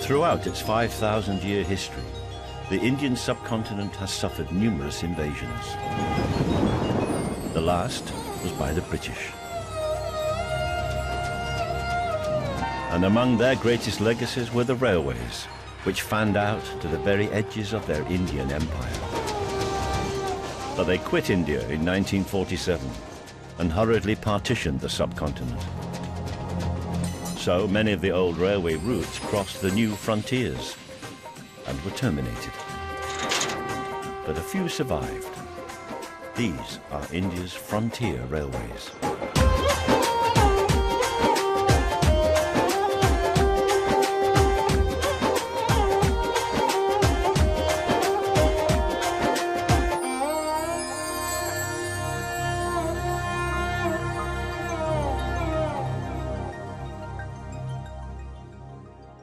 Throughout its 5,000-year history, the Indian subcontinent has suffered numerous invasions. The last was by the British. And among their greatest legacies were the railways, which fanned out to the very edges of their Indian empire. But they quit India in 1947 and hurriedly partitioned the subcontinent. So many of the old railway routes crossed the new frontiers and were terminated. But a few survived. These are India's frontier railways.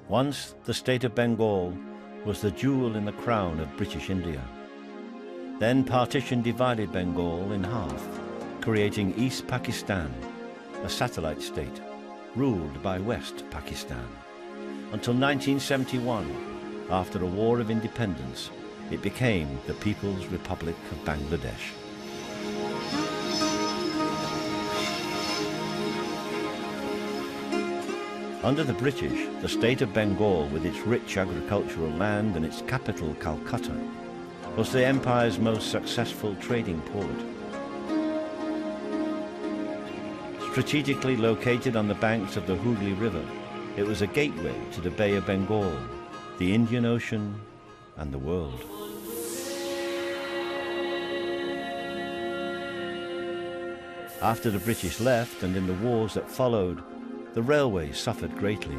Once, the state of Bengal was the jewel in the crown of British India. Then partition divided Bengal in half, creating East Pakistan, a satellite state, ruled by West Pakistan. Until 1971, after a war of independence, it became the People's Republic of Bangladesh. Under the British, the state of Bengal, with its rich agricultural land and its capital, Calcutta, was the empire's most successful trading port. Strategically located on the banks of the Hooghly River, it was a gateway to the Bay of Bengal, the Indian Ocean, and the world. After the British left and in the wars that followed, the railway suffered greatly.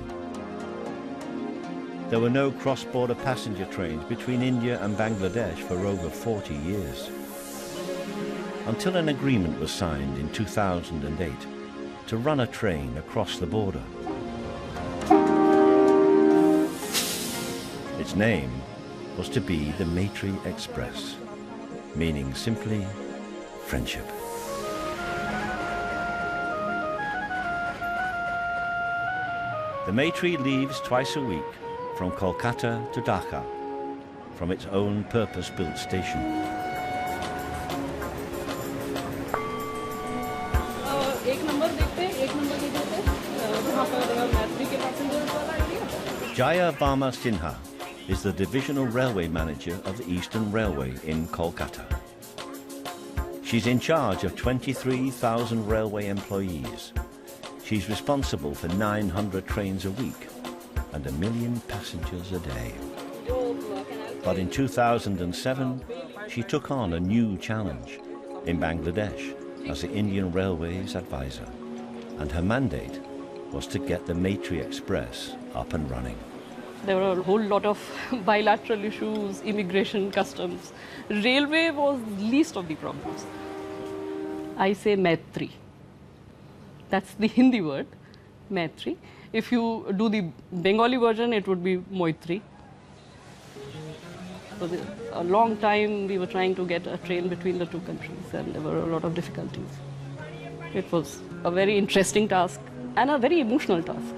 There were no cross-border passenger trains between India and Bangladesh for over 40 years, until an agreement was signed in 2008 to run a train across the border. Its name was to be the Maitree Express, meaning simply friendship. The Maitree leaves twice a week from Kolkata to Dhaka, from its own purpose-built station. Jaya Varma Sinha is the divisional railway manager of the Eastern Railway in Kolkata. She's in charge of 23,000 railway employees. She's responsible for 900 trains a week and 1 million passengers a day. But in 2007, she took on a new challenge in Bangladesh as the Indian Railways advisor, and her mandate was to get the Maitree Express up and running. There were a whole lot of bilateral issues, immigration, customs. Railway was least of the problems. I say Maitree. That's the Hindi word, Maitree. If you do the Bengali version, it would be Maitree. For a long time, we were trying to get a train between the two countries, and there were a lot of difficulties. It was a very interesting task and a very emotional task.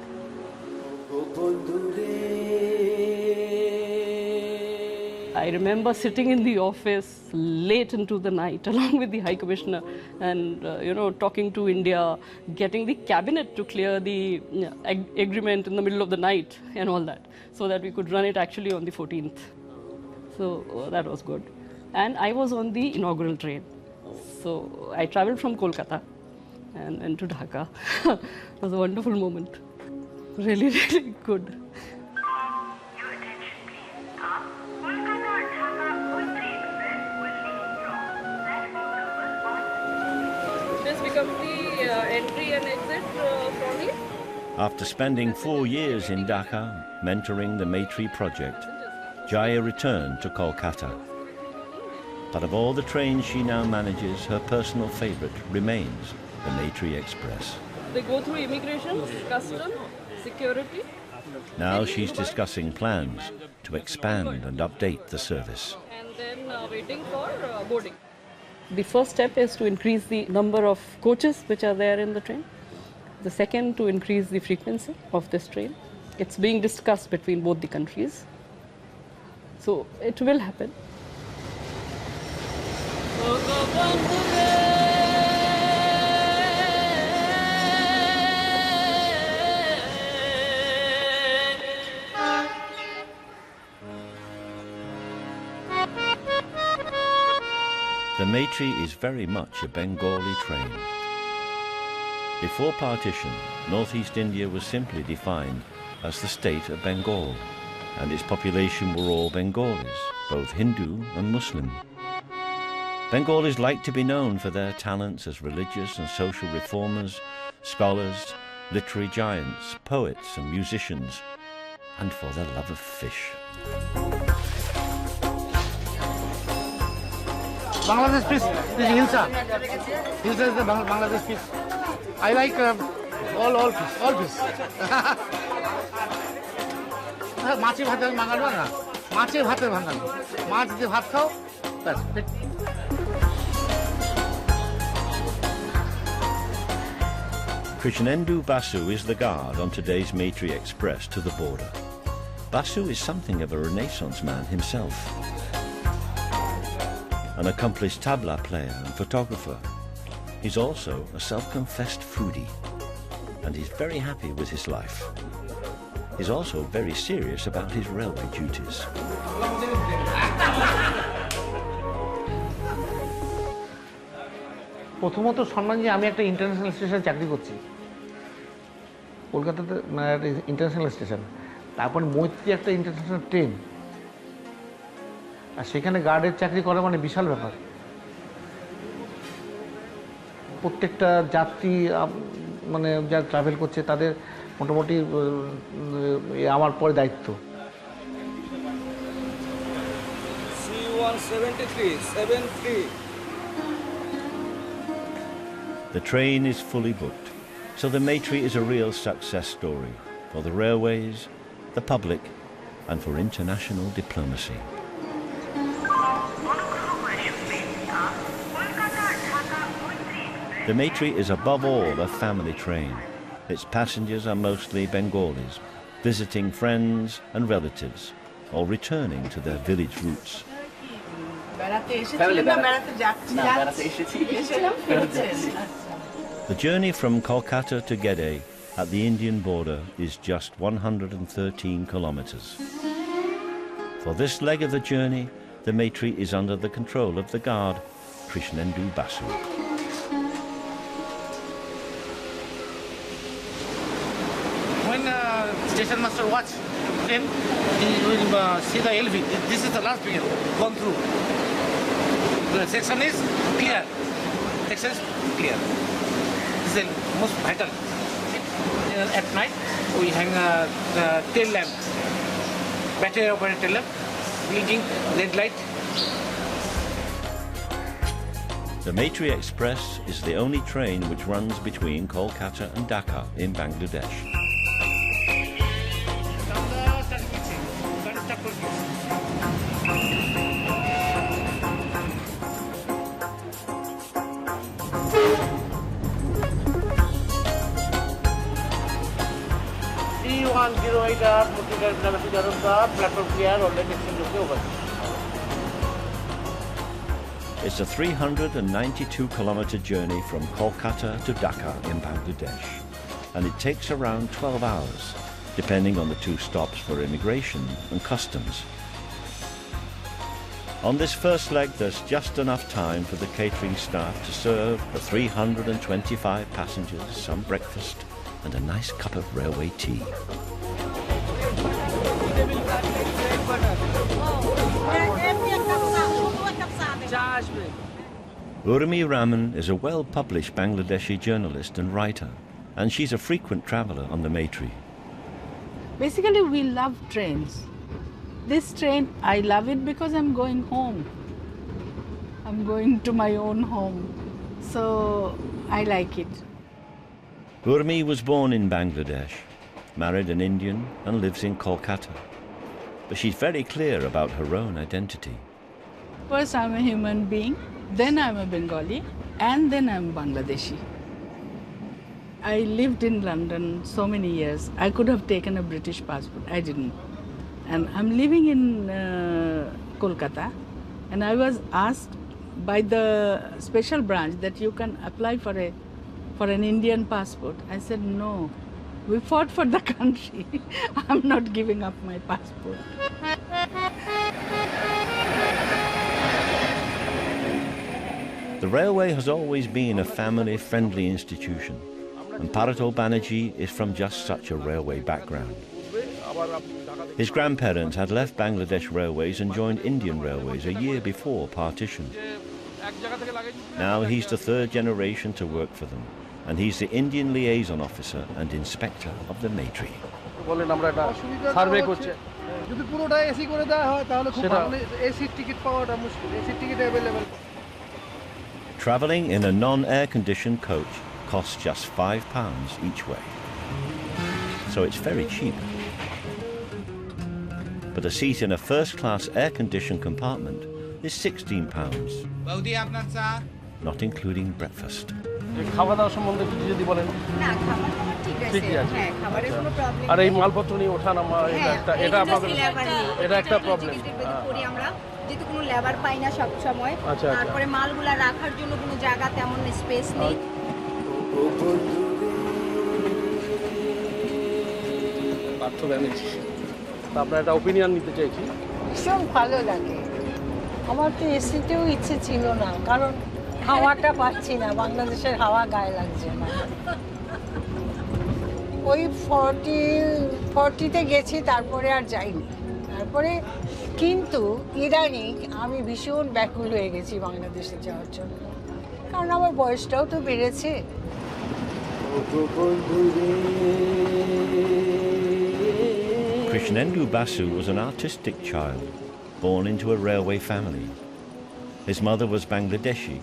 I remember sitting in the office late into the night along with the High Commissioner and, talking to India, getting the cabinet to clear the agreement in the middle of the night and all that, so that we could run it actually on the 14th. So that was good. And I was on the inaugural train. So I traveled from Kolkata and to Dhaka. It was a wonderful moment. Really, really good. Entry and exit from here. After spending 4 years in Dhaka, mentoring the Maitree project, Jaya returned to Kolkata. But of all the trains she now manages, her personal favorite remains the Maitree Express. They go through immigration, customs, security. Now she's discussing plans to expand and update the service. And then waiting for boarding. The first step is to increase the number of coaches which are there in the train. The second, to increase the frequency of this train. It's being discussed between both the countries. So it will happen. The Maitree is very much a Bengali train. Before partition, northeast India was simply defined as the state of Bengal, and its population were all Bengalis, both Hindu and Muslim. Bengalis like to be known for their talents as religious and social reformers, scholars, literary giants, poets and musicians, and for their love of fish. Bangladesh fish, this is Hilsa. Hilsa is the Bangladesh fish. I like all fish. মাছে ভাতে বাঙালি না মাছে ভাতে বাঙালি মাছ দিয়ে ভাত খাও ব্যাস Krishnendu Basu is the guard on today's Maitree Express to the border. Basu is something of a Renaissance man himself. An accomplished tabla player and photographer. He's also a self-confessed foodie, and he's very happy with his life. He's also very serious about his railway duties. প্রথমত সম্মান যে আমি একটা international স্টেশনে চাকরি করছি কলকাতাতে international station তারপর মৈত্রী একটা ইন্টারন্যাশনাল ট্রেন আর সেখানে গার্ডের চাকরি করা মানে বিশাল ব্যাপার প্রত্যেকটা যাত্রী মানে যারা ট্রাভেল করছে তাদের মোটামুটি আমার পরে দায়িত্ব The train is fully booked, so the Maitree is a real success story for the railways, the public, and for international diplomacy. The Maitree is above all a family train. Its passengers are mostly Bengalis, visiting friends and relatives, or returning to their village roots. The journey from Kolkata to Gede at the Indian border is just 113 kilometers. For this leg of the journey, the Maitree is under the control of the guard, Krishnendu Basu. When station master watch train, he will see the LV. This is the last beginning, gone through. The section is clear. Section is clear. This is the most vital. At night, we hang the tail lamp, battery operated tail lamp, blinking red light. The Maitree Express is the only train which runs between Kolkata and Dhaka in Bangladesh. It's a 392-kilometer journey from Kolkata to Dhaka in Bangladesh, and it takes around 12 hours, depending on the two stops for immigration and customs. On this first leg, there's just enough time for the catering staff to serve the 325 passengers some breakfast and a nice cup of railway tea. Urmi Raman is a well-published Bangladeshi journalist and writer, and she's a frequent traveller on the Maitree. Basically, we love trains. This train, I love it because I'm going home. I'm going to my own home. So, I like it. Urmi was born in Bangladesh, married an Indian and lives in Kolkata. But she's very clear about her own identity. First, I'm a human being, then I'm a Bengali, and then I'm Bangladeshi. I lived in London so many years. I could have taken a British passport. I didn't. And I'm living in Kolkata, and I was asked by the special branch that you can apply for an Indian passport. I said no. We fought for the country. I'm not giving up my passport. The railway has always been a family-friendly institution, and Parato Banerjee is from just such a railway background. His grandparents had left Bangladesh Railways and joined Indian Railways a year before partition. Now he's the third generation to work for them, and he's the Indian liaison officer and inspector of the Maitree. Travelling in a non-air-conditioned coach costs just £5 each way, so it's very cheap. But a seat in a first-class air-conditioned compartment is £16, not including breakfast. খাওয়া দাওয়া সম্বন্ধে কিছু যদি বলেন। না, খাবার দাবার ঠিক আছে। ঠিকই আছে। হ্যাঁ, খাবারের কোনো প্রবলেম আর এই মালপত্র নিয়ে ওঠানামা এটা আপনাদের এটা একটা প্রবলেম। করি আমরা যেহেতু কোনো লেবার পাই না সব সময়। তারপরে মালগুলা রাখার জন্য কোনো জায়গা তেমন স্পেস নেই। পার্থ ব্যানার্জি, আপনার একটা ওপিনিয়ন নিতে চাইছি। ভীষণ ভালো লাগে। আমার তো এসিতেও ইচ্ছে ছিল না, কারণ হাওয়াটা পাচ্ছি না, বাংলাদেশের হাওয়া গায়ে লাগছে না। ওই 40-তে গেছি, তারপরে আর যাইনি। তারপরে কিন্তু ইদানিং আমি ভীষণ ব্যাকুল হয়ে গেছি বাংলাদেশে যাওয়ার জন্য, কারণ আমার বয়সটাও তো বেড়েছে। Krishnendu Basu was an artistic child, born into a railway family. His mother was Bangladeshi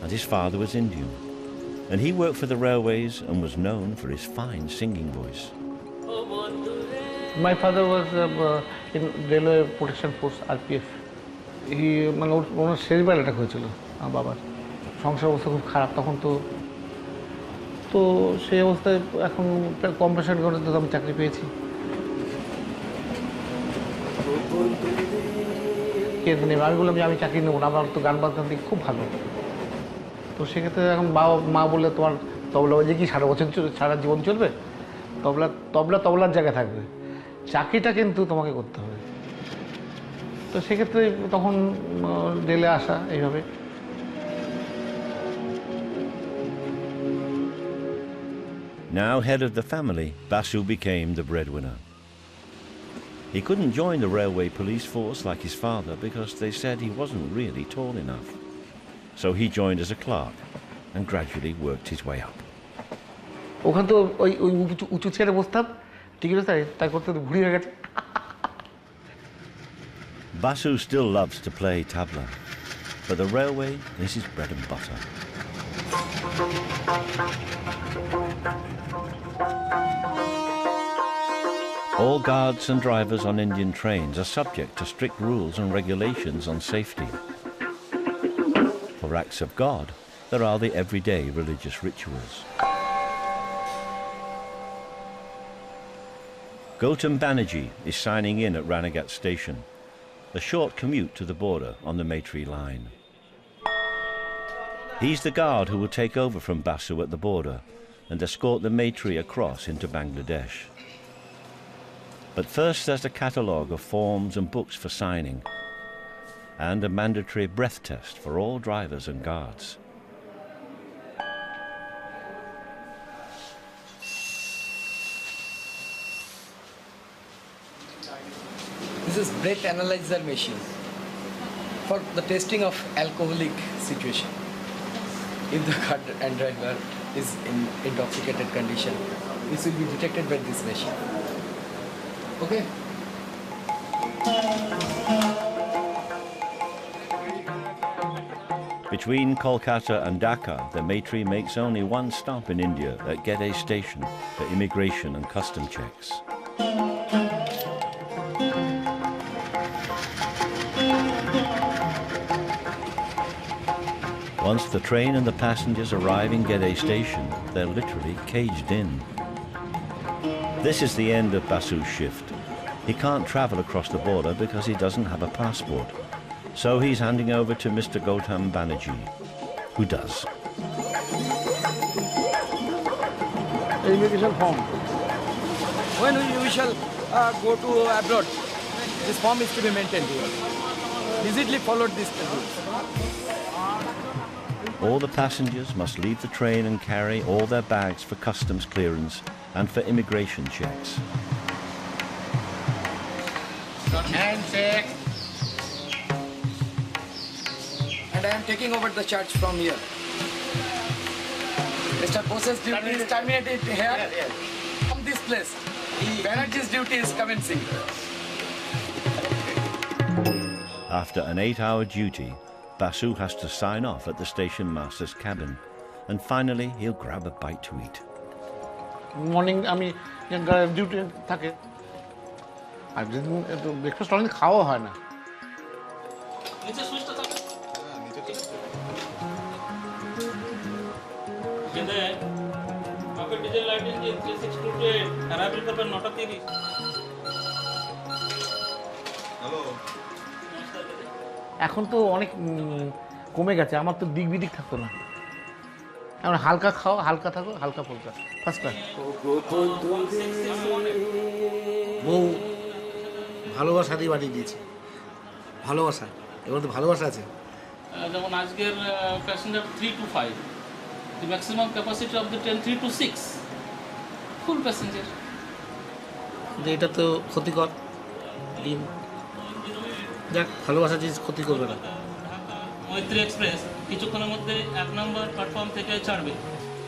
and his father was Indian, and he worked for the railways and was known for his fine singing voice. My father was in Railway Protection Force, RPF. মানে ওনার cerebral attack হয়েছিল আমার বাবার। সংসার অবস্থা খুব খারাপ তখন, তো সেই অবস্থায় এখন কম্পেনসেশন করে তো আমি চাকরি পেয়েছি। কেন্দ্র নেবে, আমি বললাম যে আমি চাকরি নেবো না, আমার তো গান বাজনার দিকে খুব ভালো। তো সেক্ষেত্রে এখন মা বললে তোমার তবলা বাজিয়ে কি সারা জীবন চলবে? তবলার জায়গায় থাকবে, চাকরিটা কিন্তু তোমাকে করতে হবে। তো সেক্ষেত্রে তখন রেলে আসা এইভাবে। Now head of the family, Basu became the breadwinner. He couldn't join the railway police force like his father because they said he wasn't really tall enough. So he joined as a clerk and gradually worked his way up. ওখানে তো ওই উঁচু চেয়ারে বসতাম, ঠিক আছে, তাই করতে ভুড়ি হয়ে গেছে। Basu still loves to play tabla, but the railway is his bread and butter. All guards and drivers on Indian trains are subject to strict rules and regulations on safety. For acts of God, there are the everyday religious rituals. Gautam Banerjee is signing in at Ranagat Station, a short commute to the border on the Maitree line. He's the guard who will take over from Basu at the border and escort the Maitree across into Bangladesh. But first there's a catalogue of forms and books for signing, and a mandatory breath test for all drivers and guards. This is breath analyzer machine for the testing of alcoholic situation. If the car and driver is in intoxicated condition, this will be detected by this machine. Okay. Between Kolkata and Dhaka, the Maitree makes only one stop in India at Gede Station for immigration and custom checks. Once the train and the passengers arrive in Gede station, they're literally caged in. This is the end of Basu's shift. He can't travel across the border because he doesn't have a passport. So he's handing over to Mr. Gautam Banerjee, who does. Immigration form. When we shall go to abroad, this form is to be maintained here. Rigidly followed this rules. All the passengers must leave the train and carry all their bags for customs clearance and for immigration checks. Handshake. And I am taking over the charge from here. Mr. Bose's duty is terminated here. From this place, Banerjee's duty is commencing. After an 8-hour duty, Basu has to sign off at the station master's cabin, and finally he'll grab a bite to eat. Morning আমি duty থাকে আর যেদিন breakfast অনেক খাওয়া হয় না। নিচে সুইচটা থাকে এখানে আপনার ডিজেল লাইটিং যে 362 অ্যারাইভাল করবেন 9:30। হ্যালো, এখন তো অনেক কমে গেছে, আমার তো দিক বিদিক থাকতো না। এখন হালকা খাও, হালকা থাকো, হালকা ফুলকা ফার্স্ট ক্লাস। বউ ভালোবাসা দিয়ে বাড়ি দিয়েছে, ভালোবাসা। এবার তো ভালোবাসা আছে। যেমন আজকের passenger 3 to 5, the maximum capacity of the train 3 to 6, full passenger. যে এটা তো ক্ষতিকর ডিম, যাক ভালোবাসা জিনিস ক্ষতি করবে না। মৈত্রী এক্সপ্রেস কিছুক্ষণের মধ্যে 1 নম্বর প্ল্যাটফর্ম থেকে ছাড়বে।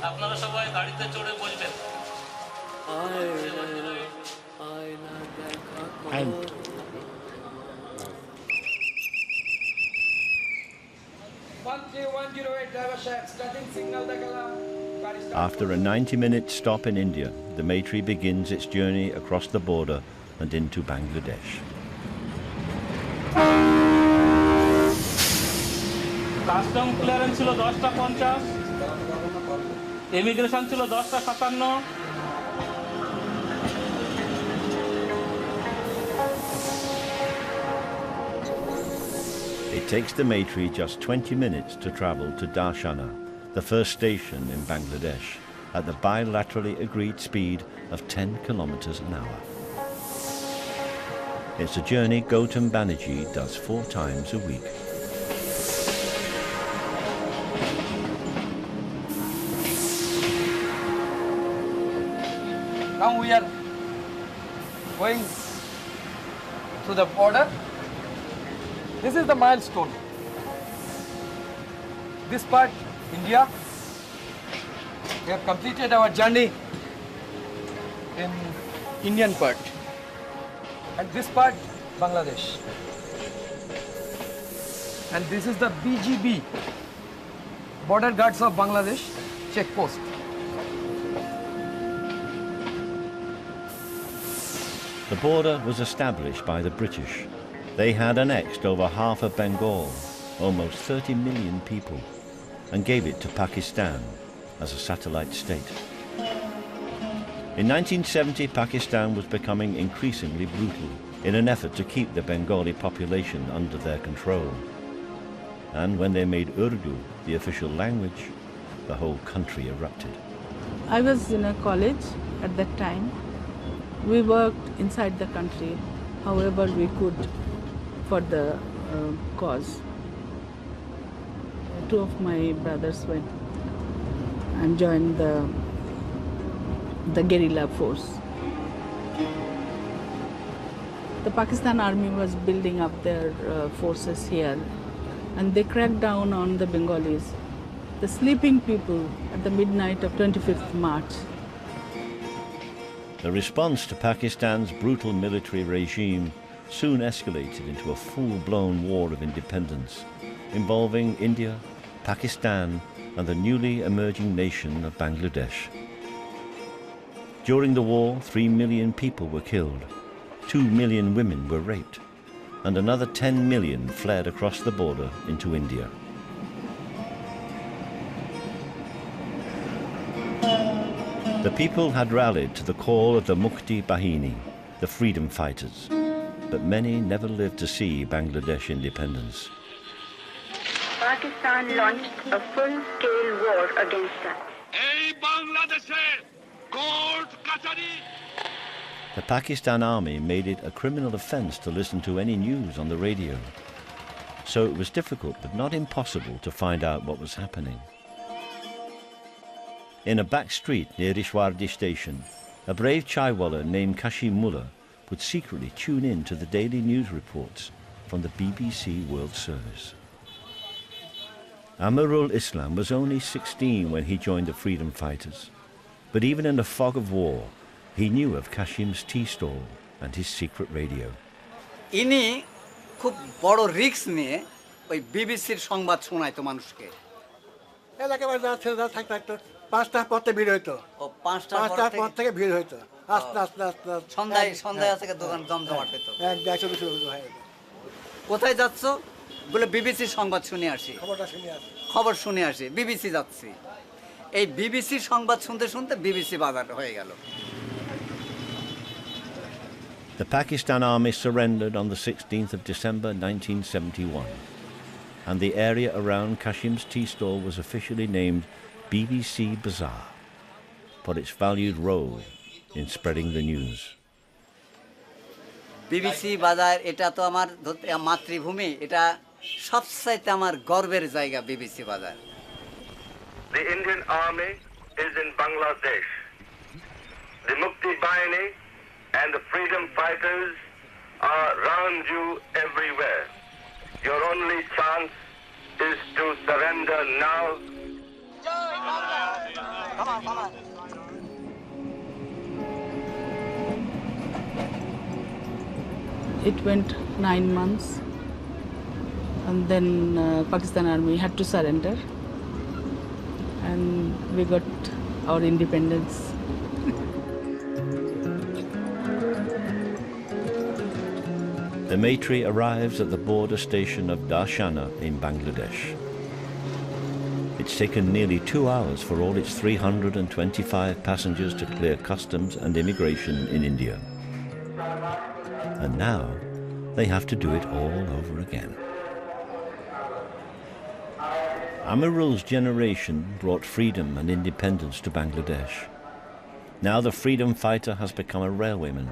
আপনারা সবাই গাড়িতে চড়ে বসবেন। After a 90-minute stop in India, the Maitree begins its journey across the border and into Bangladesh. Custom clearance ছিল 10:50, ইমিগ্রেশন ছিল 10:57। It takes the Maitree just 20 minutes to travel to Darshana, the first station in Bangladesh, at the bilaterally agreed speed of 10 kilometers an hour. It's a journey Gautam Banerjee does 4 times a week. Now we are going to the border. This is the milestone. This part, India. We have completed our journey in Indian part. And this part, Bangladesh. And this is the BGB, Border Guards of Bangladesh check post. The border was established by the British. They had annexed over half of Bengal, almost 30 million people, and gave it to Pakistan as a satellite state. In 1970, Pakistan was becoming increasingly brutal in an effort to keep the Bengali population under their control. And when they made Urdu the official language, the whole country erupted. I was in a college at that time. We worked inside the country however we could for the cause. 2 of my brothers went and joined the guerrilla force. The Pakistan army was building up their forces here, and they cracked down on the Bengalis, the sleeping people, at the midnight of 25th March. The response to Pakistan's brutal military regime soon escalated into a full-blown war of independence, involving India, Pakistan, and the newly emerging nation of Bangladesh. During the war, 3 million people were killed, 2 million women were raped, and another 10 million fled across the border into India. The people had rallied to the call of the Mukti Bahini, the freedom fighters, but many never lived to see Bangladesh independence. Pakistan launched a full-scale war against us. The Pakistan army made it a criminal offence to listen to any news on the radio, so it was difficult but not impossible to find out what was happening. In a back street near Ishwardi station, a brave chaiwala named Kashim Mullah would secretly tune in to the daily news reports from the BBC World Service. Amirul Islam was only 16 when he joined the freedom fighters, but even in the fog of war, he knew of Kashim's tea stall and his secret radio. ইনি খুব বড় risk নিয়ে ওই বিবিসির সংবাদ শোনাইতো মানুষকে। এলাকায় থাকতো 5টার পর থেকে ভিড় হইতো। ও 5টার পর থেকে ভিড় হইতো। আস্তে সন্ধ্যায় আছে দোকান জমজমাট হইতো। একদম শুরু হয়। কোথায় যাচ্ছ? বলে বিবিসির সংবাদ শুনে আসি। খবর শুনে আসি। বিবিসি যাচ্ছি। এই বিবিসির সংবাদ শুনতে শুনতে বিবিসি বাজার হয়ে গেল। The Pakistan army surrendered on the 16th of December 1971, and the area around Kashim's tea stall was officially named BBC Bazaar for its valued role in spreading the news. BBC বাজার এটা তো আমার মাতৃভূমি, এটা সবচাইতে আমার গর্বের জায়গা বিবিসি বাজার। The Indian army is in Bangladesh. The Mukti Bahini and the freedom fighters are around you everywhere. Your only chance is to surrender now. It went 9 months, and then Pakistan army had to surrender, and we got our independence. The Maitree arrives at the border station of Darshana in Bangladesh. It's taken nearly 2 hours for all its 325 passengers to clear customs and immigration in India. And now they have to do it all over again. Amirul's generation brought freedom and independence to Bangladesh. Now the freedom fighter has become a railwayman,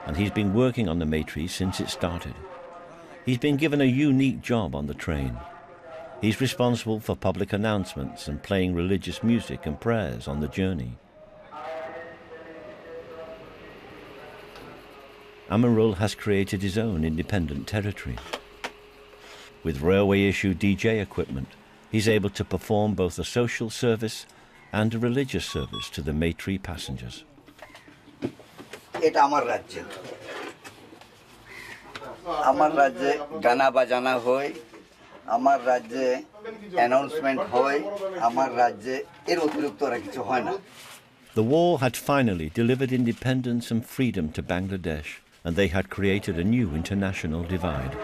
and he's been working on the Maitree since it started. He's been given a unique job on the train. He's responsible for public announcements and playing religious music and prayers on the journey. Amirul has created his own independent territory. With railway-issued DJ equipment, he's able to perform both a social service and a religious service to the Maitree passengers. এটা আমার রাজ্য। আমার রাজ্যে গানা বাজানা হয়, আমার রাজ্যে announcement হয়, আমার রাজ্যে এর অতিরিক্ত আর কিছু হয় না। The war had finally delivered independence and freedom to Bangladesh, and they had created a new international divide.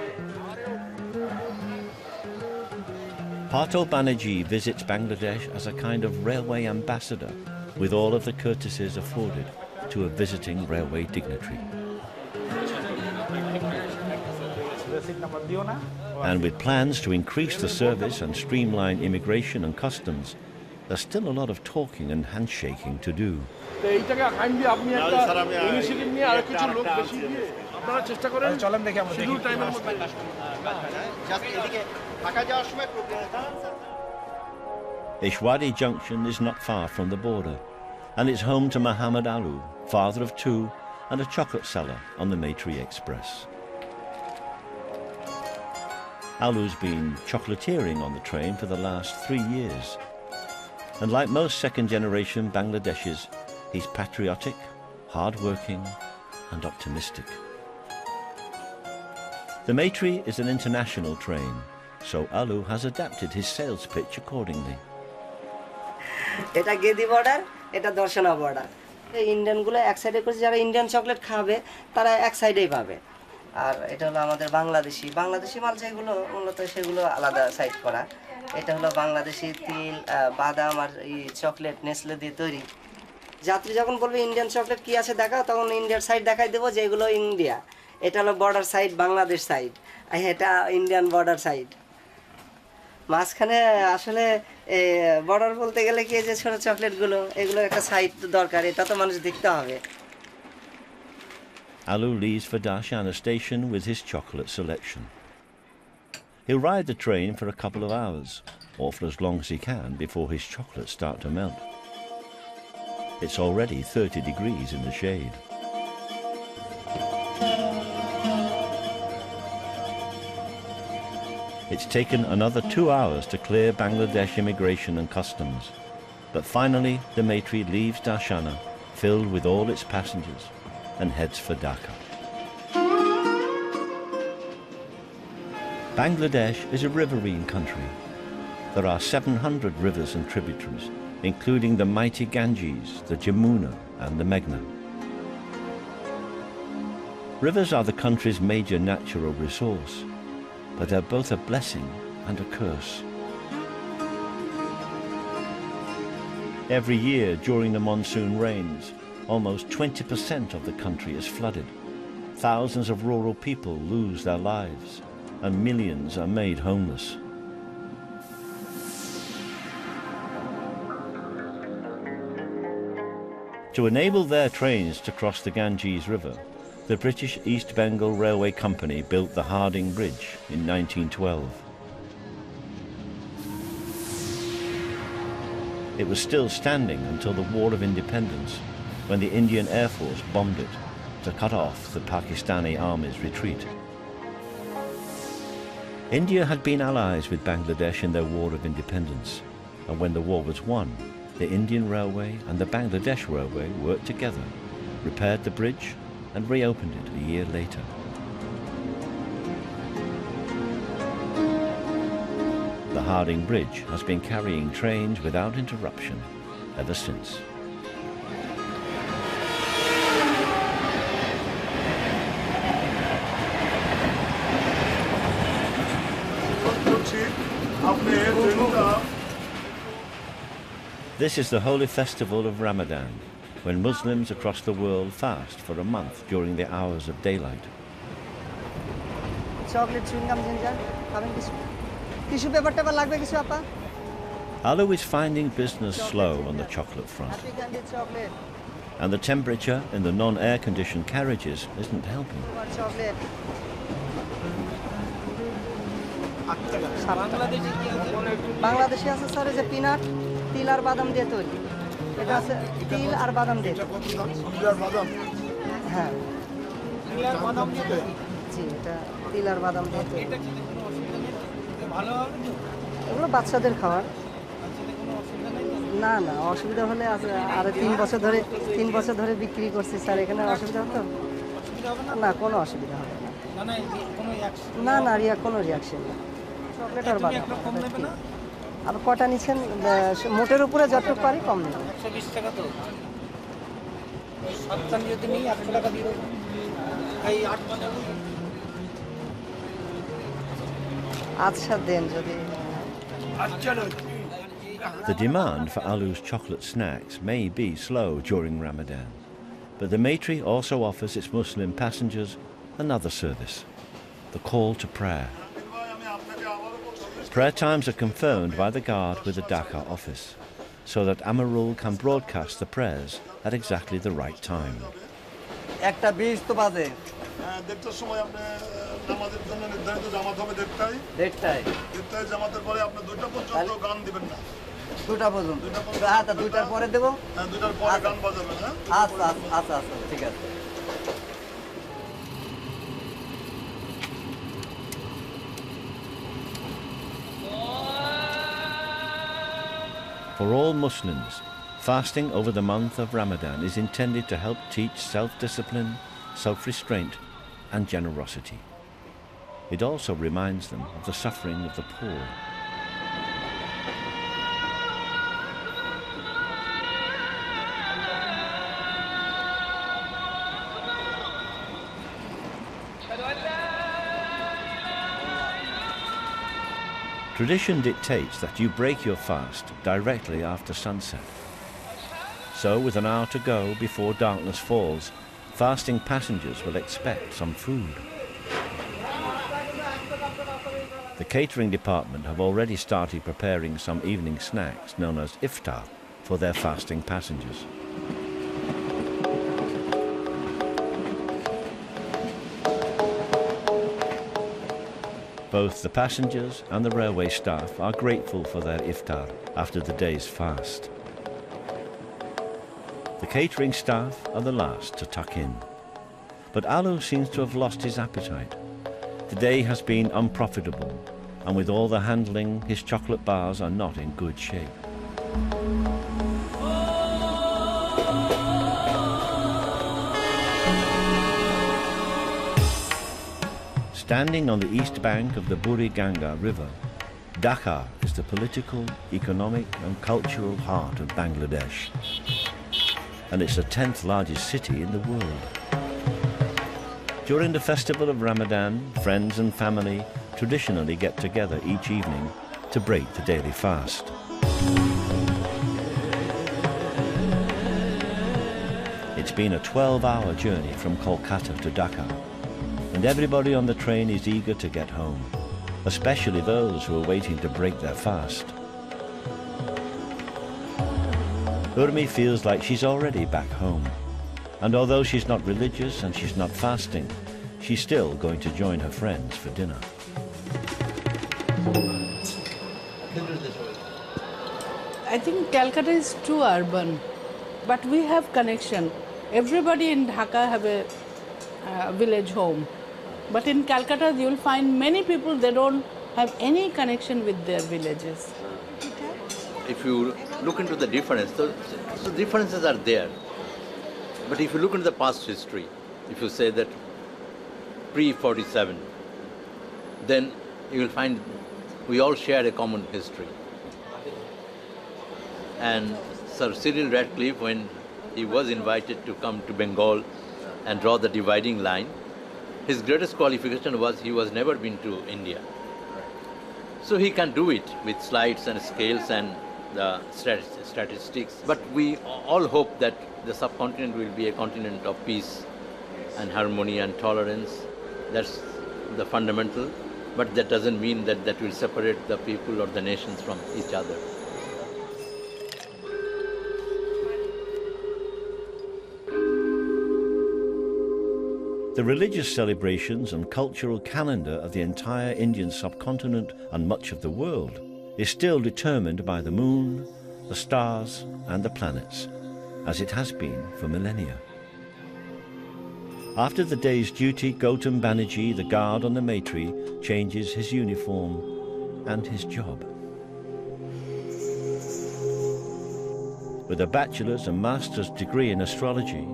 Parto Banerjee visits Bangladesh as a kind of railway ambassador, with all of the courtesies afforded to a visiting railway dignitary. And with plans to increase the service and streamline immigration and customs, there's still a lot of talking and handshaking to do. Ishwadi Junction is not far from the border, and it's home to Muhammad Alu, father of 2 and a chocolate seller on the Maitree Express. Alu's been chocolatiering on the train for the last 3 years. And like most second-generation Bangladeshis, he's patriotic, hard-working and optimistic. The Maitree is an international train, so Alu has adapted his sales pitch accordingly. এটা Gede border, এটা Darshana border. ইন্ডিয়ানগুলো এক সাইডে করেছে, যারা Indian chocolate খাবে তারা এক সাইডেই পাবে। আর এটা হলো আমাদের বাংলাদেশি মাল, যেগুলো মূলত সেগুলো আলাদা সাইড করা। এটা হলো বাংলাদেশি তিল, বাদাম আর এই চকলেট নেসলে দিয়ে তৈরি। যাত্রী যখন বলবে ইন্ডিয়ান চকলেট কি আছে দেখাও, তখন ইন্ডিয়ার সাইড দেখাই দেবো যে এগুলো ইন্ডিয়া, এটা হলো বর্ডার সাইড, বাংলাদেশ সাইড, এটা ইন্ডিয়ান বর্ডার সাইড। মাঝখানে আসলে বর্ডার বলতে গেলে কি যে ছোট চকলেটগুলো, এগুলো একটা সাইড দরকার, এটা তো মানুষ দেখতে হবে। Alu leaves for Darshana station with his chocolate selection. He'll ride the train for a couple of hours, or for as long as he can before his chocolates start to melt. It's already 30 degrees in the shade. It's taken another 2 hours to clear Bangladesh immigration and customs, but finally the Maitree leaves Darshana filled with all its passengers and heads for Dhaka. Bangladesh is a riverine country. There are 700 rivers and tributaries, including the mighty Ganges, the Jamuna and the Meghna. Rivers are the country's major natural resource, but they're both a blessing and a curse. Every year during the monsoon rains, almost 20% of the country is flooded. Thousands of rural people lose their lives, and millions are made homeless. To enable their trains to cross the Ganges River, the British East Bengal Railway Company built the Harding Bridge in 1912. It was still standing until the War of Independence, when the Indian Air Force bombed it to cut off the Pakistani army's retreat. India had been allies with Bangladesh in their War of Independence, and when the war was won, the Indian Railway and the Bangladesh Railway worked together, repaired the bridge and reopened it a year later. The Harding Bridge has been carrying trains without interruption ever since. This is the holy festival of Ramadan, when Muslims across the world fast for a month during the hours of daylight. Chocolate chewing gum ginger, having tissue paper table lagbe kichu appa? Alu is finding business slow on the chocolate front, Happy candy chocolate. and the temperature in the non-air conditioned carriages isn't helping. Chocolate. বাংলাদেশে আছে sir এই যে peanut, তিল আর বাদাম দিয়ে তৈরি। এটা আছে তিল আর বাদাম দিয়ে। হ্যাঁ, তিল আর বাদাম দিয়ে তৈরি। জি, এটা তিল আর বাদাম দিয়ে তৈরি। এগুলো বাচ্চাদের খাবার। না না, অসুবিধা হলে আর 3 বছর ধরে বিক্রি করছি স্যার, এখানে অসুবিধা হতো না? কোনো অসুবিধা হবে না। না না, কোনো রিয়াকশন না। চকলেট আর বাদাম আর কটা নিচ্ছেন? মোটের উপরে যতটুকু পারি কম নেই। 120 টাকা তো 7 যদি নিই 100 টাকা দিয়ে দেবো। এই 8 মানে আচ্ছা দেন যদি। The demand for Alu's chocolate snacks may be slow during Ramadan, but the Maitree also offers its Muslim passengers another service, the call to prayer. Prayer times are confirmed by the guard with the Dhaka office, so that Amarul can broadcast the prayers at exactly the right time. একটা 20 তো বাজে। দেড়টার সময় আপনি নামাজের জন্য নির্ধারিত জামাত হবে দেড়টায়। দেড়টায় জামাতের পরে আপনি 2টা পর্যন্ত গান দিবেন না। 2টা পর্যন্ত? হ্যাঁ, তা 2টার পরে দেবো। হ্যাঁ, 2টার পরে গান বাজাবেন। হ্যাঁ, আচ্ছা আচ্ছা আচ্ছা, ঠিক আছে। For all Muslims, fasting over the month of Ramadan is intended to help teach self-discipline, self-restraint and generosity. It also reminds them of the suffering of the poor. Tradition dictates that you break your fast directly after sunset. So with an hour to go before darkness falls, fasting passengers will expect some food. The catering department have already started preparing some evening snacks known as iftar for their fasting passengers. Both the passengers and the railway staff are grateful for their iftar after the day's fast. The catering staff are the last to tuck in. But Alu seems to have lost his appetite. The day has been unprofitable, and with all the handling, his chocolate bars are not in good shape. Standing on the east bank of the Buriganga River, Dhaka is the political, economic and cultural heart of Bangladesh. And it's the 10th largest city in the world. During the festival of Ramadan, friends and family traditionally get together each evening to break the daily fast. It's been a 12-hour journey from Kolkata to Dhaka, and everybody on the train is eager to get home, especially those who are waiting to break their fast. Urmi feels like she's already back home, and although she's not religious and she's not fasting, she's still going to join her friends for dinner. I think Calcutta is too urban, but we have connection. Everybody in Dhaka have a village home, but in Calcutta you'll find many people, they don't have any connection with their villages. If you look into the difference, the differences are there. But if you look into the past history, if you say that pre-47, then you will find we all share a common history. And Sir Cyril Radcliffe, when he was invited to come to Bengal and draw the dividing line, his greatest qualification was he was never been to India. So he can do it with slides and scales and the statistics. But we all hope that the subcontinent will be a continent of peace and harmony and tolerance. That's the fundamental. But that doesn't mean that that will separate the people or the nations from each other. The religious celebrations and cultural calendar of the entire Indian subcontinent and much of the world is still determined by the moon, the stars and the planets, as it has been for millennia. After the day's duty, Gautam Banerjee, the guard on the Maitree, changes his uniform and his job. With a bachelor's and master's degree in astrology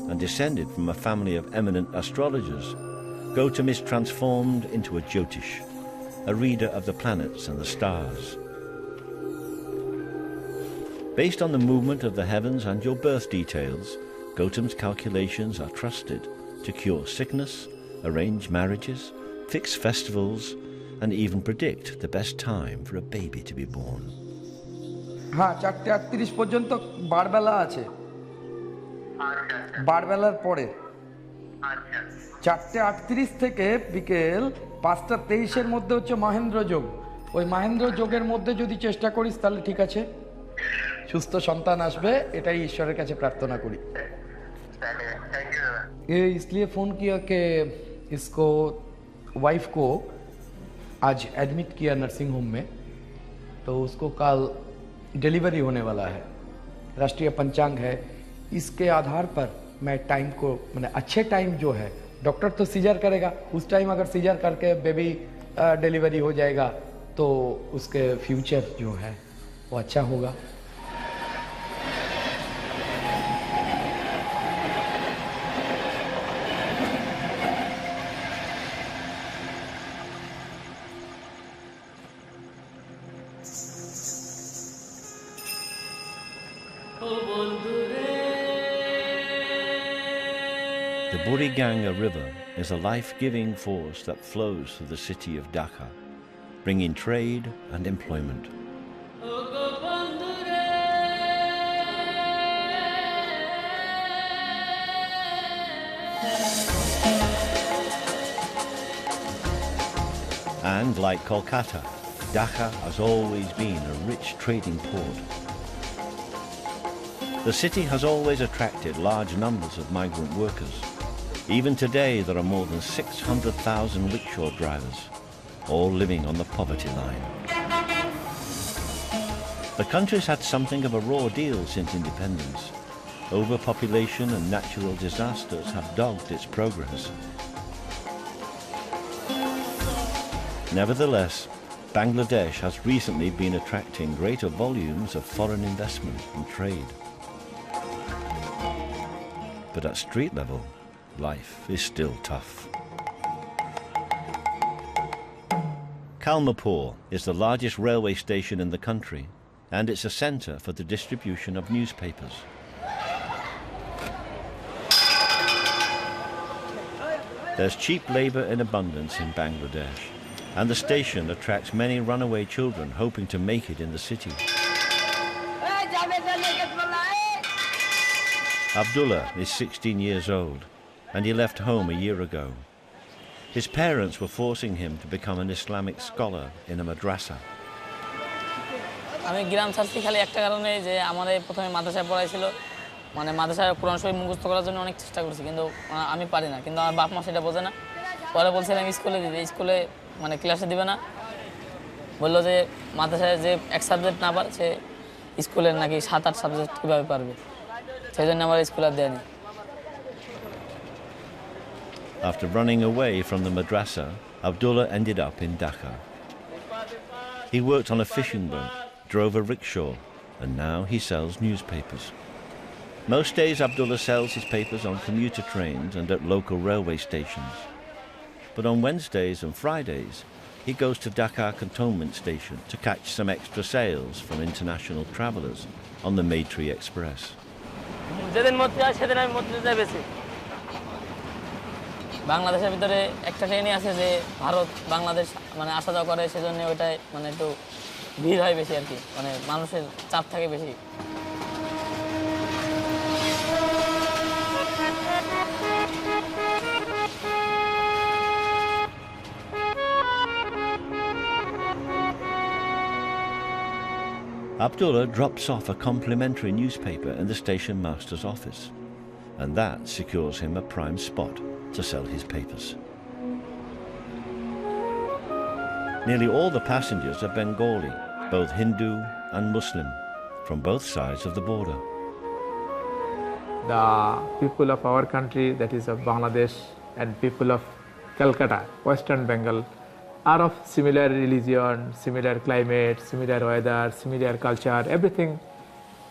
and descended from a family of eminent astrologers, Gautam is transformed into a Jyotish, a reader of the planets and the stars. Based on the movement of the heavens and your birth details, Gautam's calculations are trusted to cure sickness, arrange marriages, fix festivals, and even predict the best time for a baby to be born. হ্যাঁ 4:38 পর্যন্ত বারবেলা আছে বারবেলার পরে 4:38 থেকে বিকেল 5:23 মধ্যে হচ্ছে মহেন্দ্র যোগ ওই মহেন্দ্র যোগের মধ্যে যদি চেষ্টা করিস তাহলে ঠিক আছে সুস্থ সন্তান আসবে এটাই ঈশ্বরের কাছে প্রার্থনা করি ये इसलिए फ़ोन किया कि इसको वाइफ को आज एडमिट किया नर्सिंग होम में तो उसको कल डिलीवरी होने वाला है राष्ट्रीय पंचांग है इसके आधार पर मैं टाइम को मैंने अच्छे टाइम जो है डॉक्टर तो सीजर करेगा उस टाइम अगर सीजर करके बेबी डिलीवरी हो जाएगा तो उसके फ्यूचर जो है वो अच्छा होगा The Buriganga River is a life-giving force that flows through the city of Dhaka, bringing trade and employment. And like Kolkata, Dhaka has always been a rich trading port. The city has always attracted large numbers of migrant workers. Even today, there are more than 600,000 rickshaw drivers, all living on the poverty line. The country's had something of a raw deal since independence. Overpopulation and natural disasters have dogged its progress. Nevertheless, Bangladesh has recently been attracting greater volumes of foreign investment and trade. But at street level, life is still tough. Kalmapur is the largest railway station in the country, and it's a centre for the distribution of newspapers. There's cheap labour in abundance in Bangladesh, and the station attracts many runaway children hoping to make it in the city. Abdullah is 16 years old, and he left home a year ago. His parents were forcing him to become an Islamic scholar in a madrasa. আমি গ্রাম ছাড়ছি খালি একটা কারণে যে আমাদের প্রথমে মাদ্রাসায় পড়াইছিল মানে মাদ্রাসায় কোরআন শরীফ মুখস্থ করার জন্য অনেক চেষ্টা করছি কিন্তু আমি পারি না কিন্তু আমার বাপ মা সেটা বোঝে না পরে বলছিলাম স্কুলে দিতে স্কুলে মানে ক্লাসে দিবে না বললো যে মাদ্রাসায় যে এক সাবজেক্ট না পারে সে স্কুলের নাকি 7-8 সাবজেক্ট কীভাবে পারবে সেই জন্য আমার স্কুল আর দেয়নি After running away from the madrasa, Abdullah ended up in Dhaka. He worked on a fishing boat, drove a rickshaw, and now he sells newspapers. Most days Abdullah sells his papers on commuter trains and at local railway stations. But on Wednesdays and Fridays, he goes to Dhaka Cantonment Station to catch some extra sales from international travellers on the Maitree Express. বাংলাদেশের ভিতরে একটা ট্রেনই আছে যে ভারত বাংলাদেশ মানে আসা যাওয়া করে সেজন্য ওইটাই মানে একটু ভিড় হয় বেশি আর কি মানে মানুষের চাপ থাকে বেশি Abdullah drops off a complimentary newspaper in the station master's office, and that secures him a prime spot to sell his papers. Nearly all the passengers are Bengali, both Hindu and Muslim, from both sides of the border. The people of our country, that is of Bangladesh, and people of Calcutta, Western Bengal, are of similar religion, similar climate, similar weather, similar culture, everything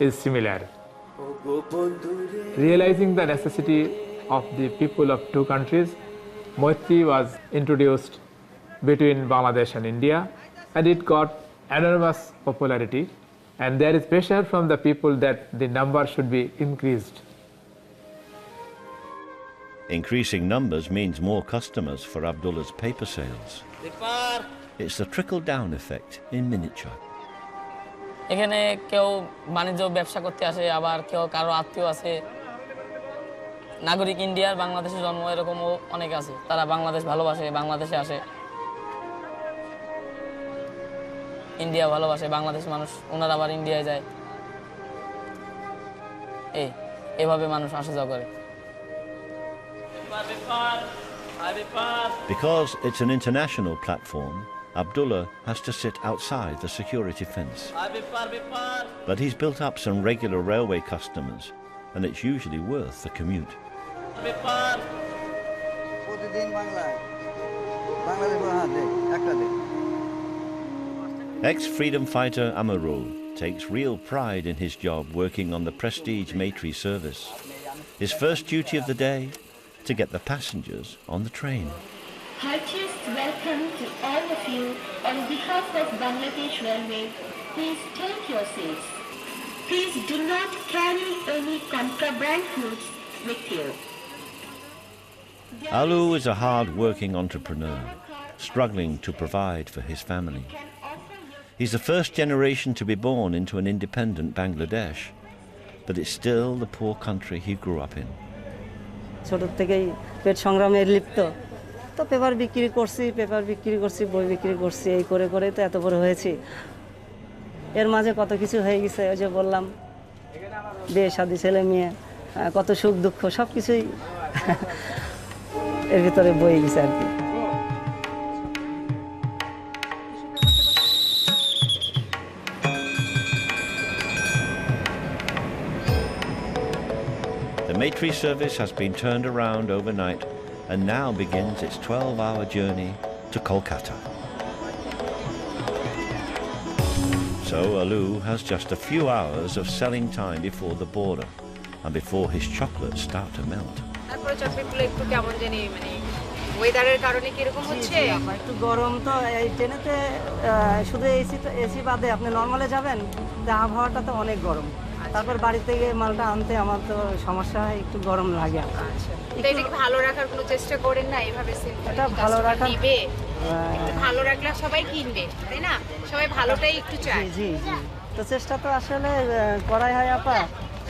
is similar. Realizing the necessity of the people of two countries, Maitree was introduced between Bangladesh and India, and it got enormous popularity, and there is pressure from the people that the number should be increased. Increasing numbers means more customers for Abdullah's paper sales. It's the trickle-down effect in miniature. এখানে কেউ বাণিজ্য ব্যবসা করতে আসে আবার কেউ কারো আত্মীয় আছে নাগরিক ইন্ডিয়ার বাংলাদেশে জন্ম এরকমও অনেক আছে তারা বাংলাদেশ ভালোবাসে বাংলাদেশে আসে ইন্ডিয়া ভালোবাসে বাংলাদেশ মানুষ ওনারা আবার ইন্ডিয়ায় যায় এভাবে মানুষ আসা যাওয়া করে Because it's an international platform, Abdullah has to sit outside the security fence. But he's built up some regular railway customers, and it's usually worth the commute. Ex-freedom fighter Amarul takes real pride in his job working on the prestige Maitree service. His first duty of the day, to get the passengers on the train. Heartiest welcome to all of you on behalf of Bangladesh Railway. Please take your seats. Please do not carry any contraband goods with you. Alu is a hard-working entrepreneur, struggling to provide for his family. He's the first generation to be born into an independent Bangladesh, but it's still the poor country he grew up in. ছোটোর থেকেই পেট সংগ্রামে লিপ্ত। তো paper বিক্রি করছি, বই বিক্রি করছি, এই করে করে তো এত বড় হয়েছি। এর মাঝে কত কিছু হয়ে গেছে, ওই যে বললাম বিয়ে শাদী, ছেলে মেয়ে, কত সুখ দুঃখ সব কিছুই এর ভিতরে বয়ে গেছে আর কি। The Maitree service has been turned around overnight and now begins its 12-hour journey to Kolkata. So Alu has just a few hours of selling time before the border and before his chocolates start to melt. তারপরে চকলেটগুলো একটু কেমন জানি মানে ওয়েদারের কারণে কি রকম হচ্ছে? একটু গরম তো, এই ট্রেনেতে শুধু এসি বাদে আপনি নরমালে যাবেন, আবহাওয়াটা তো অনেক গরম। তারপর বাড়িতে গিয়ে মালটা আনতে আমার তো সমস্যা হয়, একটু গরম লাগে। আচ্ছা, এটা কি ভালো রাখার কোনো চেষ্টা করেন না? এইভাবে এটা ভালো রাখা দিবে, ভালো রাখলে সবাই কিনবে, তাই না? সবাই ভালোটাই একটু চায়। জি জি, তো চেষ্টা তো আসলে করাই হয় আপা,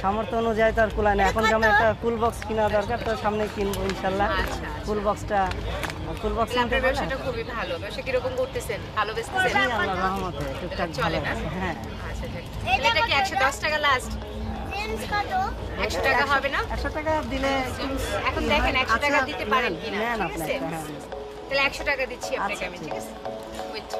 সামর্থ্য অনুযায়ী তো আর কুলায় না। এখন যেমন একটা কুল বক্স কেনা দরকার, তো সামনে কিনবো ইনশাল্লাহ। কুল বক্সটা আপনার ব্যবসাটা খুবই ভালো। ব্যবসা কিরকম করতেছেন? ভালো বেচতেছেন? জি আল্লাহর রহমতে টুকটাক চলে না? হ্যাঁ। আচ্ছা, এটা কি 110 টাকা লাস্ট? 100 টাকা হবে না? 100 টাকা দিলে এখন দেখেন 100 টাকা দিতে পারেন কিনা, নেন ঠিক আছে? আপনি। তাহলে 100 টাকা দিচ্ছি আপনাকে আমি, ঠিক আছে? Wait.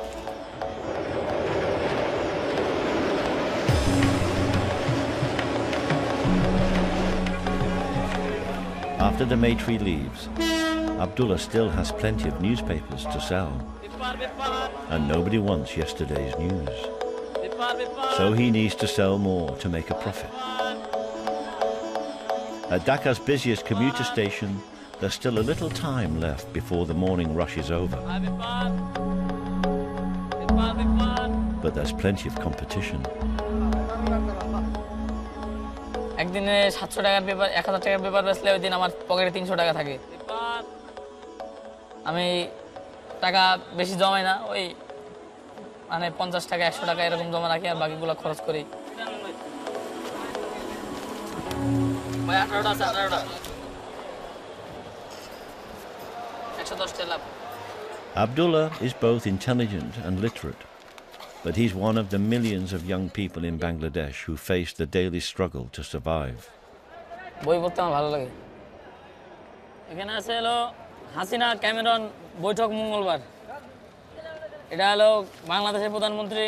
After the Maitree leaves, Abdullah still has plenty of newspapers to sell, and nobody wants yesterday's news. So he needs to sell more to make a profit. At Dhaka's busiest commuter station, there's still a little time left before the morning rush is over. But there's plenty of competition. একদিনে 700 টাকার paper, 1000 টাকার paper বেচলে ওই দিন আমার পকেটে 300 টাকা থাকে। আমি টাকা বেশি জমাই না, ওই মানে 50 টাকা 100 টাকা এরকম জমা রাখি, আর বাকিগুলো খরচ করি। 18টা আছে, 18টা 110 টাকা লাভ। Abdullah is both intelligent and literate, but he's one of the millions of young people in Bangladesh who face the daily struggle to survive. বই পড়তে আমার ভালো লাগে। এখানে আছে হলো হাসিনা ক্যামেরন বৈঠক মঙ্গলবার। এটা হলো বাংলাদেশের প্রধানমন্ত্রী,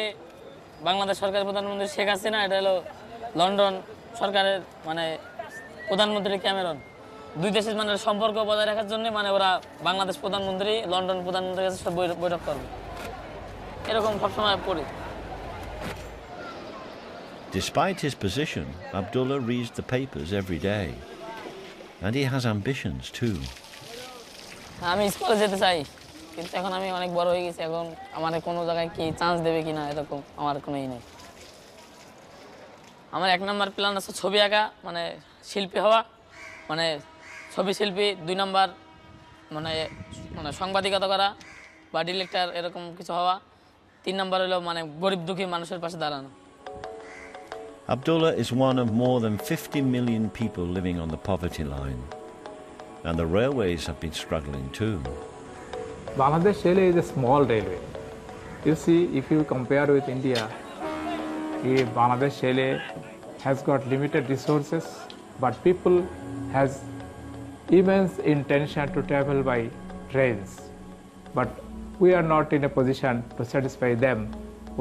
বাংলাদেশ সরকারের প্রধানমন্ত্রী শেখ হাসিনা, এটা হলো লন্ডন সরকারের মানে প্রধানমন্ত্রী ক্যামেরন। দুই দেশের মানে সম্পর্ক বজায় রাখার জন্য মানে ওরা বাংলাদেশ প্রধানমন্ত্রী লন্ডন প্রধানমন্ত্রীর কাছে সব বৈঠক করবে, এরকম সবসময় পড়ি। Despite his position, Abdullah reads the papers every day, and he has ambitions too. আমি স্কুলে যেতে চাই, কিন্তু এখন আমি অনেক বড় হয়ে গেছি, এখন আমার কোনো জায়গায় কি চান্স দেবে কিনা এরকম আমার কোনো ই নেই। আমার 1 নম্বর প্ল্যান আছে ছবি আঁকা, মানে শিল্পী হওয়া, মানে ছবি শিল্পী। 2 নম্বর মানে মানে সাংবাদিকতা করা বা ডিরেক্টর এরকম কিছু হওয়া। 3 নম্বর হলো মানে গরিব দুঃখী মানুষের পাশে দাঁড়ানো। Abdullah is one of more than 50 million people living on the poverty line, and the railways have been struggling too. Bangladesh railway is a small railway. You see, if you compare with India, Bangladesh railway has got limited resources, but people has immense intention to travel by trains. But we are not in a position to satisfy them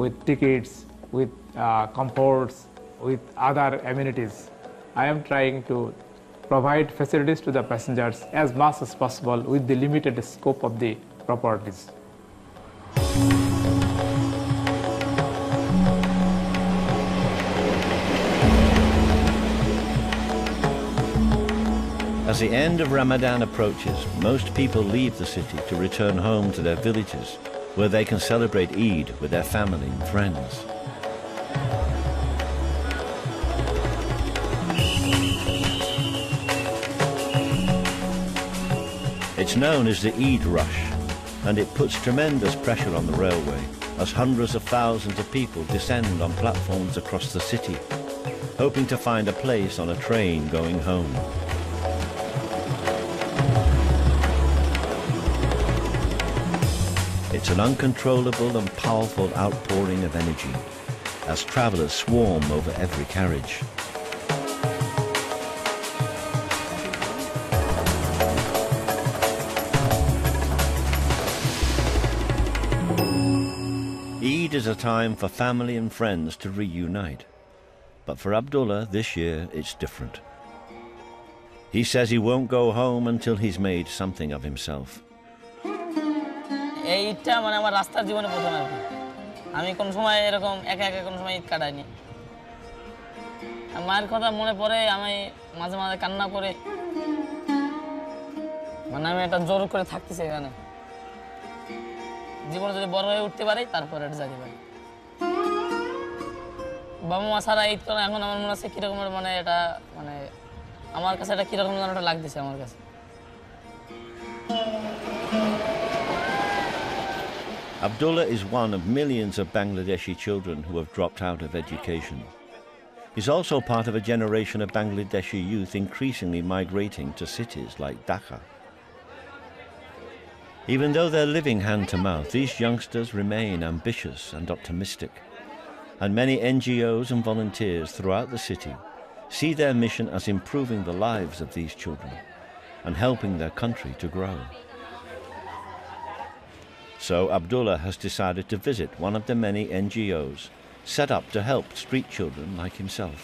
with tickets, with comforts, with other amenities. I am trying to provide facilities to the passengers as much as possible with the limited scope of the properties. As the end of Ramadan approaches, most people leave the city to return home to their villages, where they can celebrate Eid with their family and friends. It's known as the Eid rush, and it puts tremendous pressure on the railway as hundreds of thousands of people descend on platforms across the city, hoping to find a place on a train going home. It's an uncontrollable and powerful outpouring of energy as travellers swarm over every carriage. Eid is a time for family and friends to reunite. But for Abdullah, this year it's different. He says he won't go home until he's made something of himself. এই ঈদটা মানে আমার রাস্তার জীবনে প্রথম আর কি। আমি কোন সময় এরকম একা একা কোন সময় ঈদ কাটাইনি। মায়ের কথা মনে পড়ে, আমি মাঝে মাঝে কান্না করে, মানে আমি একটা জোর করে থাকতেছি এখানে। জীবনে যদি বড় হয়ে উঠতে পারি তারপরে এটা যেতে পারি। বাবা মা ছাড়া ঈদ করা এখন আমার মনে হচ্ছে কিরকম, মানে এটা মানে আমার কাছে এটা কিরকম যেন একটা লাগতেছে আমার কাছে। Abdullah is one of millions of Bangladeshi children who have dropped out of education. He's also part of a generation of Bangladeshi youth increasingly migrating to cities like Dhaka. Even though they're living hand-to-mouth, these youngsters remain ambitious and optimistic. And many NGOs and volunteers throughout the city see their mission as improving the lives of these children and helping their country to grow. So Abdullah has decided to visit one of the many NGOs set up to help street children like himself.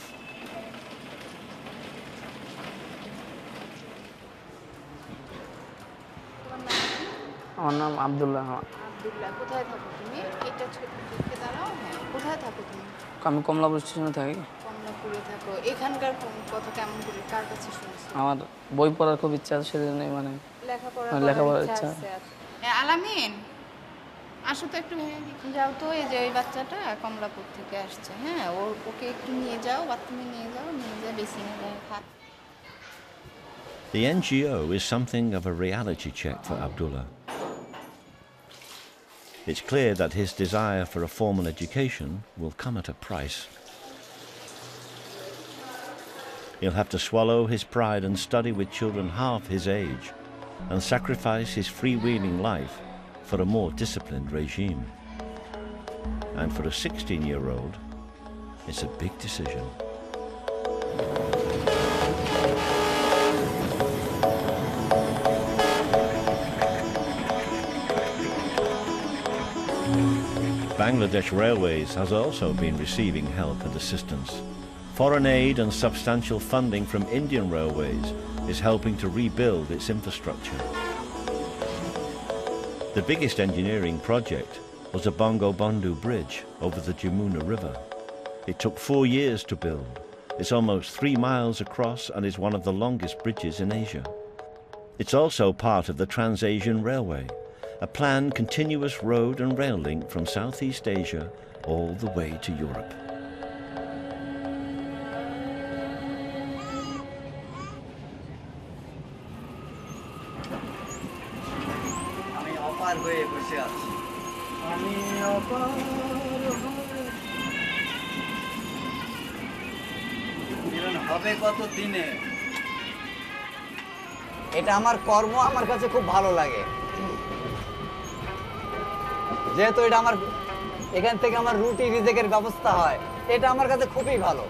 আমার নাম আব্দুল্লাহ। আব্দুল্লাহ, কোথায় থাকো তুমি? এটা ছোটকে দাঁড়াও। হ্যাঁ, কোথায় থাকো তুমি? আমি কমলাপুর স্টেশনে থাকি। কমলাপুরে থাকো। এখানকার কথা কেমন করে কার কাছে শুনছো? আমার বই পড়ার খুব ইচ্ছা আছে, সেজন্য মানে লেখাপড়ার ইচ্ছা আছে। আলামিন, আসো তো একটু যাও তো, এই যে ওই বাচ্চাটা কমলাপুর থেকে আসছে, হ্যাঁ ওকে একটু নিয়ে যাও, বাথরুমে নিয়ে যাও, নিয়ে যা বেসিনে যায় থাক। The NGO is something of a reality check for Abdullah. It's clear that his desire for a formal education will come at a price. He'll have to swallow his pride and study with children half his age and sacrifice his freewheeling life for a more disciplined regime. And for a 16-year-old, it's a big decision. Bangladesh Railways has also been receiving help and assistance. Foreign aid and substantial funding from Indian Railways is helping to rebuild its infrastructure. The biggest engineering project was the Bongo Bondu Bridge over the Jamuna River. It took 4 years to build. It's almost 3 miles across and is one of the longest bridges in Asia. It's also part of the Trans-Asian Railway, a planned continuous road and rail link from Southeast Asia all the way to Europe. হবে কত দিনে? এটা আমার কর্ম, আমার কাছে খুব ভালো লাগে, যেহেতু এটা আমার এখান থেকে আমার রুটি রিজিকের ব্যবস্থা হয়। এটা আমার কাছে খুবই ভালো,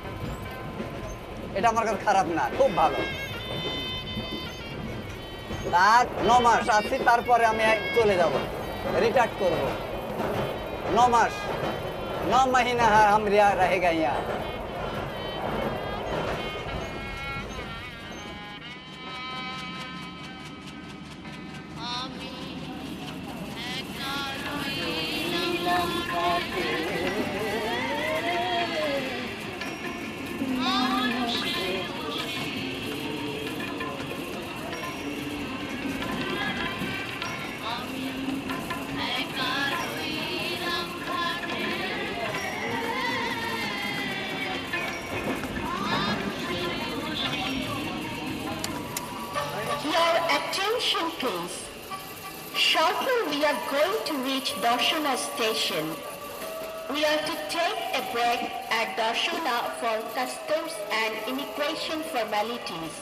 এটা আমার কাছে খারাপ না, খুব ভালো। তার 9 মাস আছি, তারপরে আমি চলে যাব, রিটায়ার করব। 9 মাস, 9 महीना हम रहेगा यहाँ। Attention please. Shortly we are going to reach Darshana station. We are to take a break at Darshana for customs and immigration formalities.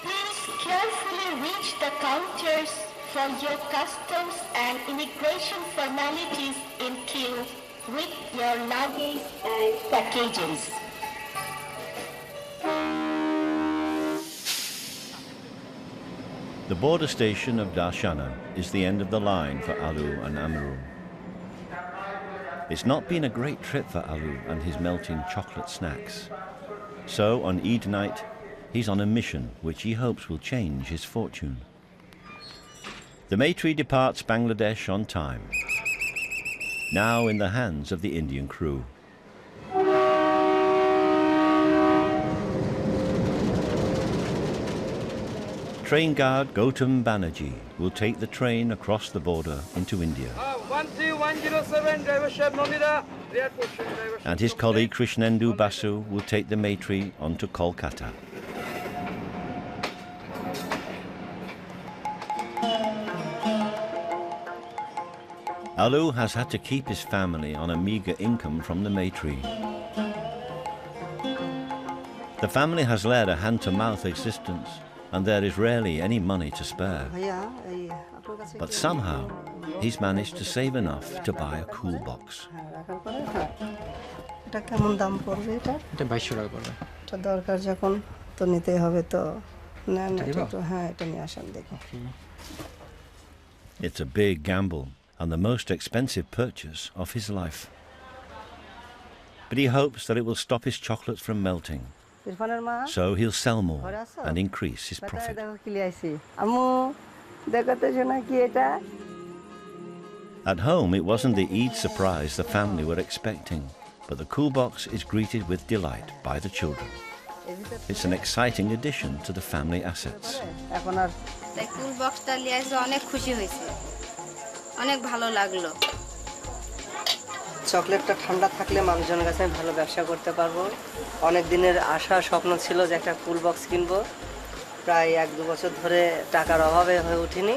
Please carefully reach the counters for your customs and immigration formalities in queue with your luggage and packages. The border station of Darshana is the end of the line for Alu and Amaru. It's not been a great trip for Alu and his melting chocolate snacks. So on Eid night, he's on a mission which he hopes will change his fortune. The Maitree departs Bangladesh on time, now in the hands of the Indian crew. Train guard Gautam Banerjee will take the train across the border into India. 13107, driver Shab Nomira, And his colleague Krishnendu Basu will take the Maitree on to Kolkata. Alu has had to keep his family on a meagre income from the Maitree. The family has led a hand-to-mouth existence, and there is rarely any money to spare. But somehow, he's managed to save enough to buy a cool box. It's a big gamble and the most expensive purchase of his life. But he hopes that it will stop his chocolates from melting. So he'll sell more and increase his profit. At home, it wasn't the Eid surprise the family were expecting, but the cool box is greeted with delight by the children. It's an exciting addition to the family assets. চকলেটটা ঠান্ডা থাকলে মানুষজনের কাছে আমি ভালো ব্যবসা করতে পারবো। অনেক দিনের আশা স্বপ্ন ছিল যে একটা কুল বক্স কিনবো। প্রায় 1-2 বছর ধরে টাকার অভাবে হয়ে ওঠেনি।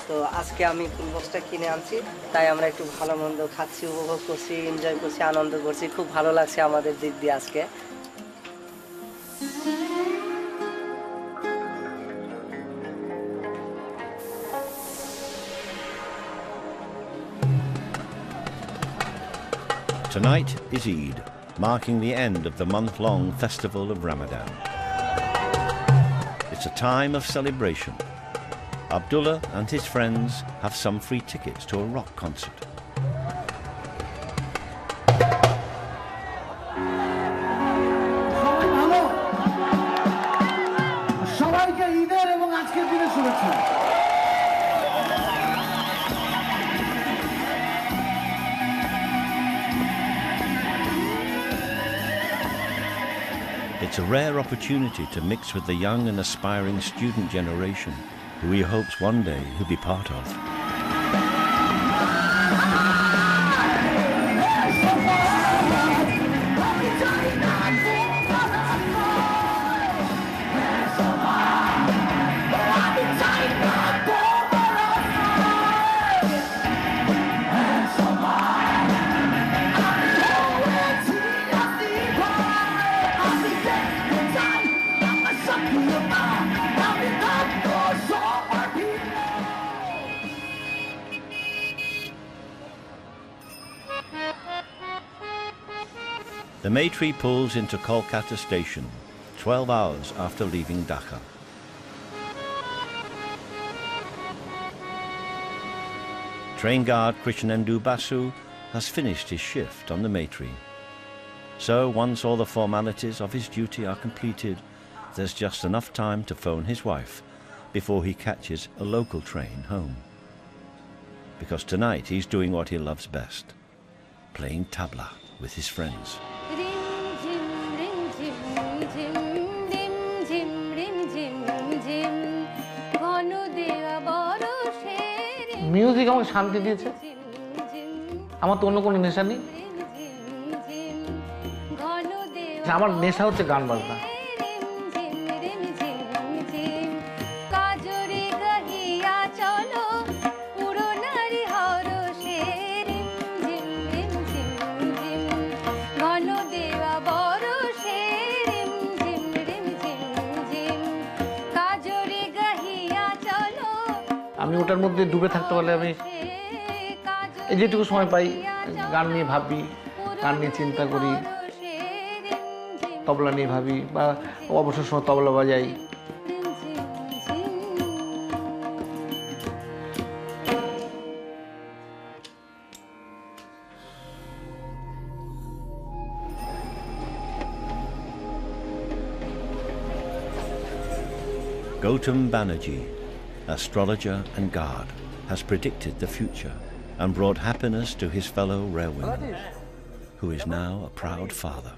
তো আজকে আমি কুল বক্সটা কিনে আনছি, তাই আমরা একটু ভালো মন্দ খাচ্ছি, উপভোগ করছি, এনজয় করছি, আনন্দ করছি। খুব ভালো লাগছে আমাদের দিক দিয়ে আজকে। Tonight is Eid, marking the end of the month-long festival of Ramadan. It's a time of celebration. Abdullah and his friends have some free tickets to a rock concert. It's a rare opportunity to mix with the young and aspiring student generation, who he hopes one day he'll be part of. The Maitree pulls into Kolkata station 12 hours after leaving Dhaka. Train guard Krishnendu Basu has finished his shift on the Maitree. So once all the formalities of his duty are completed, there's just enough time to phone his wife before he catches a local train home. Because tonight he's doing what he loves best, playing tabla with his friends. Music আমাকে শান্তি দিয়েছে, আমার তো অন্য কোনো নেশা নেই। আমার নেশা হচ্ছে গান বাজনা। আমি ওটার মধ্যে ডুবে থাকতে পারলে আমি এই যেটুকু সময় পাই গান নিয়ে ভাবি, গান নিয়ে চিন্তা করি, তবলা নিয়ে ভাবি, বা অবসর সময় তবলা বাজাই। Gautam Banerjee, astrologer and guard, has predicted the future and brought happiness to his fellow railwaymen, who is now a proud father.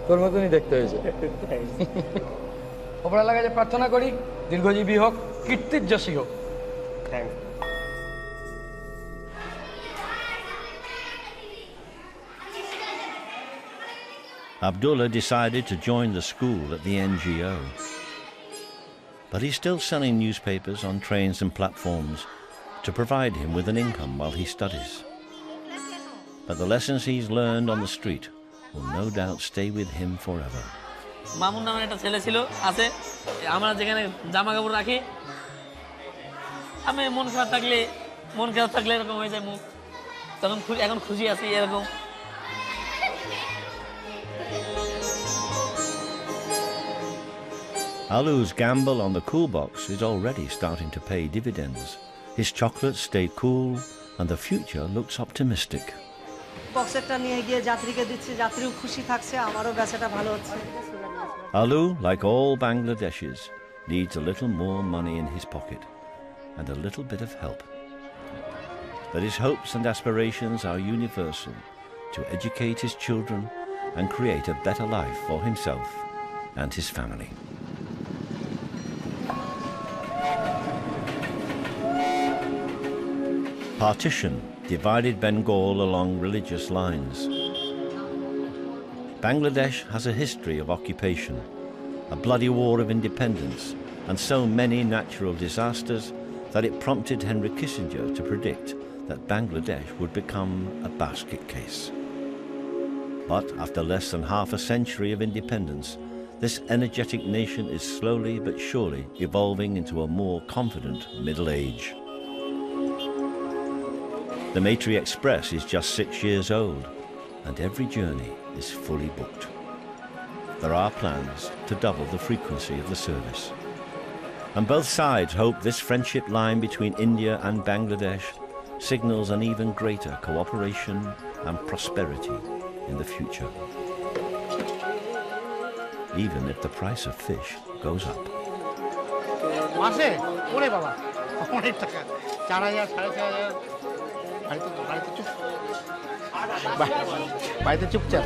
তোর মতনই দেখতে হয়েছে। ওপরওয়ালার কাছে প্রার্থনা করি দীর্ঘজীবী হোক, কীর্তির যশী হোক। Abdullah decided to join the school at the NGO. But he's still selling newspapers on trains and platforms to provide him with an income while he studies. But the lessons he's learned on the street will no doubt stay with him forever. Mamun নামের একটা ছেলে ছিল, আছে। আমরা যেখানে জামা কাপড় রাখি, আমি মন খারাপ থাকলে এরকম হয়ে যায় মুখ, তখন এখন খুশি আছি এরকম। Alu's gamble on the cool box is already starting to pay dividends. His chocolates stay cool and the future looks optimistic. বক্সেরটা নিয়ে গিয়ে যাত্রীকে দিচ্ছে, যাত্রীও খুশি থাকছে, আমারও বেচাটা ভালো হচ্ছে। Alu, like all Bangladeshis, needs a little more money in his pocket and a little bit of help. But his hopes and aspirations are universal, to educate his children and create a better life for himself and his family. Partition divided Bengal along religious lines. Bangladesh has a history of occupation, a bloody war of independence, and so many natural disasters that it prompted Henry Kissinger to predict that Bangladesh would become a basket case. But after less than half a century of independence, this energetic nation is slowly but surely evolving into a more confident middle age. The Maitree Express is just 6 years old, and every journey is fully booked. There are plans to double the frequency of the service. And both sides hope this friendship line between India and Bangladesh signals an even greater cooperation and prosperity in the future, even if the price of fish goes up. মাসে ওরে বাবা অনেক টাকা, 4,000 4,500। বাড়িতে চুপচাপ।